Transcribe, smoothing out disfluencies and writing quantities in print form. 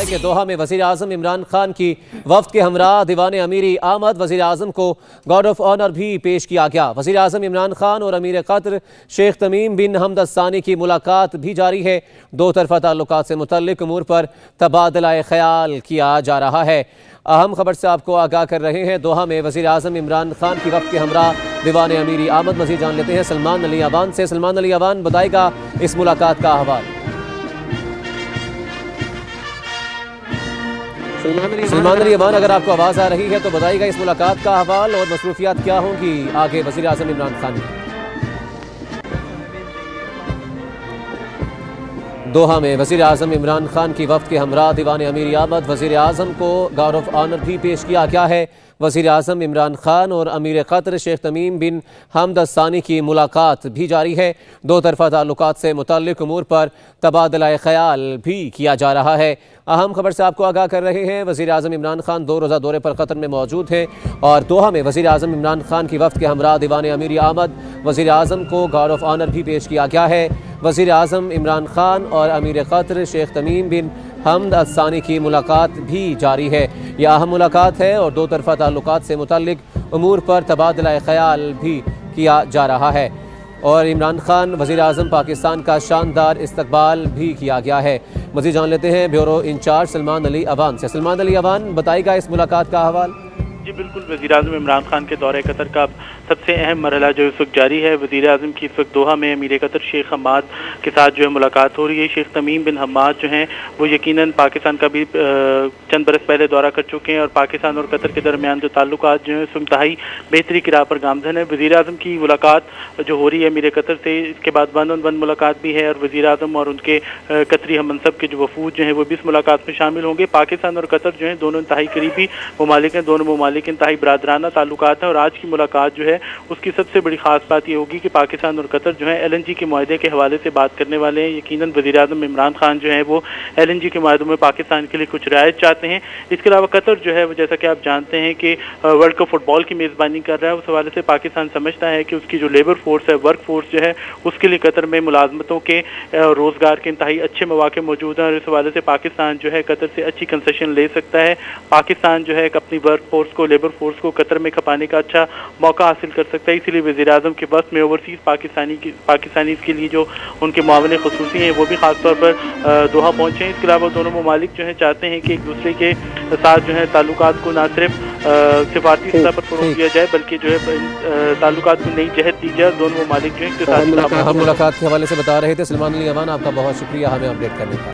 کہ دوحہ میں وزیر اعظم عمران خان کی وفد کے ہمراہ دیوان امیری آمد وزیر اعظم کو گارڈ آف آنر بھی پیش کیا گیا۔ وزیر اعظم عمران خان اور امیر قطر شیخ تمیم بن حمد الثانی کی ملاقات بھی جاری ہے۔ دو طرفہ تعلقات سے متعلق امور پر تبادلہ خیال کیا جا رہا ہے۔ اہم خبر سے آپ کو آگاہ کر رہے ہیں۔ دوحہ میں وزیر اعظم عمران خان کی وفد کے ہمراہ دیوان امیری آمد۔ مزید جان لیتے ہیں سلمان علی اوان سے۔ سلمان علی اوان بتائے گا اس ملاقات کا احوال۔ سلمان علی اوان اگر آپ کو آواز آ رہی ہے تو بتائیے گا اس ملاقات کا حوال اور مصروفیات کیا ہوں گی آگے وزیر اعظم عمران خان کی۔ دوحہ میں وزیر اعظم عمران خان کی وفد کے ہمراہ دیوان امیری آمد وزیر اعظم کو گارڈ آف آنر بھی پیش کیا گیا ہے۔ وزیر اعظم عمران خان اور امیر قطر شیخ تمیم بن حمد الثانی کی ملاقات بھی جاری ہے۔ دو طرفہ تعلقات سے متعلق امور پر تبادلہ خیال بھی کیا جا رہا ہے۔ اہم خبر سے آپ کو آگاہ کر رہے ہیں۔ وزیر اعظم عمران خان 2 روزہ دورے پر قطر میں موجود ہیں اور دوحہ میں وزیر اعظم عمران خان کی وفد کے ہمراہ دیوان امیری آمد وزیر اعظم کو گارڈ آف آنر بھی پیش کیا گیا ہے۔ وزیر اعظم عمران خان اور امیر قطر شیخ تمیم بن حمد الثانی کی ملاقات بھی جاری ہے۔ یہ اہم ملاقات ہے اور دو طرفہ تعلقات سے متعلق امور پر تبادلہ خیال بھی کیا جا رہا ہے اور عمران خان وزیر اعظم پاکستان کا شاندار استقبال بھی کیا گیا ہے۔ مزید جان لیتے ہیں بیورو انچارج سلمان علی اوان سے۔ سلمان علی اوان بتائے گا اس ملاقات کا حوال۔ جی بالکل، وزیر اعظم عمران خان کے دورہ قطر کا سب سے اہم مرحلہ جو اس وقت جاری ہے۔ وزیر اعظم کی اس وقت دوحہ میں امیر قطر شیخ حماد کے ساتھ جو ہے ملاقات ہو رہی ہے۔ شیخ تمیم بن حماد جو ہیں وہ یقیناً پاکستان کا بھی چند برس پہلے دورہ کر چکے ہیں اور پاکستان اور قطر کے درمیان جو تعلقات جو ہیں اس انتہائی بہتری کی راہ پر گامزن ہے۔ وزیر اعظم کی ملاقات جو ہو رہی ہے امیر قطر سے، اس کے بعد 1 on 1 ملاقات بھی ہے اور وزیر اعظم اور ان کے قطری ہم منصب کے جو وفود جو ہیں وہ بھی اس ملاقات میں شامل ہوں گے۔ پاکستان اور قطر جو ہیں دونوں انتہائی قریبی ممالک ہیں، دونوں ممالک انتہائی برادرانہ تعلقات ہیں اور آج کی ملاقات جو ہے اس کی سب سے بڑی خاص بات یہ ہوگی کہ پاکستان اور قطر جو ہے LNG کے معاہدے کے حوالے سے بات کرنے والے ہیں۔ یقیناً وزیر اعظم عمران خان جو ہے وہ LNG کے معاہدوں میں پاکستان کے لیے کچھ رعایت چاہتے ہیں۔ اس کے علاوہ قطر جو ہے وہ جیسا کہ آپ جانتے ہیں کہ ورلڈ کپ فٹ بال کی میزبانی کر رہا ہے، اس حوالے سے پاکستان سمجھتا ہے کہ اس کی جو لیبر فورس ہے، ورک فورس جو ہے اس کے لیے قطر میں ملازمتوں کے روزگار کے انتہائی اچھے مواقع موجود ہیں اور اس حوالے سے پاکستان جو ہے قطر سے اچھی کنسیشن لے سکتا ہے۔ پاکستان جو ہے اپنی ورک فورس کو، لیبر فورس کو قطر میں کھپانے کا اچھا موقع حاصل کر سکتا ہے۔ اسی لیے وزیر اعظم کے وقت میں اوورسیز پاکستانیز کے لیے جو ان کے معاون خصوصی ہیں وہ بھی خاص طور پر دوحہ پہنچے ہیں۔ اس کے علاوہ دونوں ممالک جو ہیں چاہتے ہیں کہ ایک دوسرے کے ساتھ جو ہے تعلقات کو نہ صرف سفارتی سطح پر فروغ دیا جائے بلکہ جو ہے تعلقات کو نئی جہت دی جائے اور دونوں ممالک جو ہیں ملاقات کے حوالے سے بتا رہے تھے سلمان علی اوان۔ آپ کا بہت شکریہ ہمیں اپڈیٹ کرنے کا۔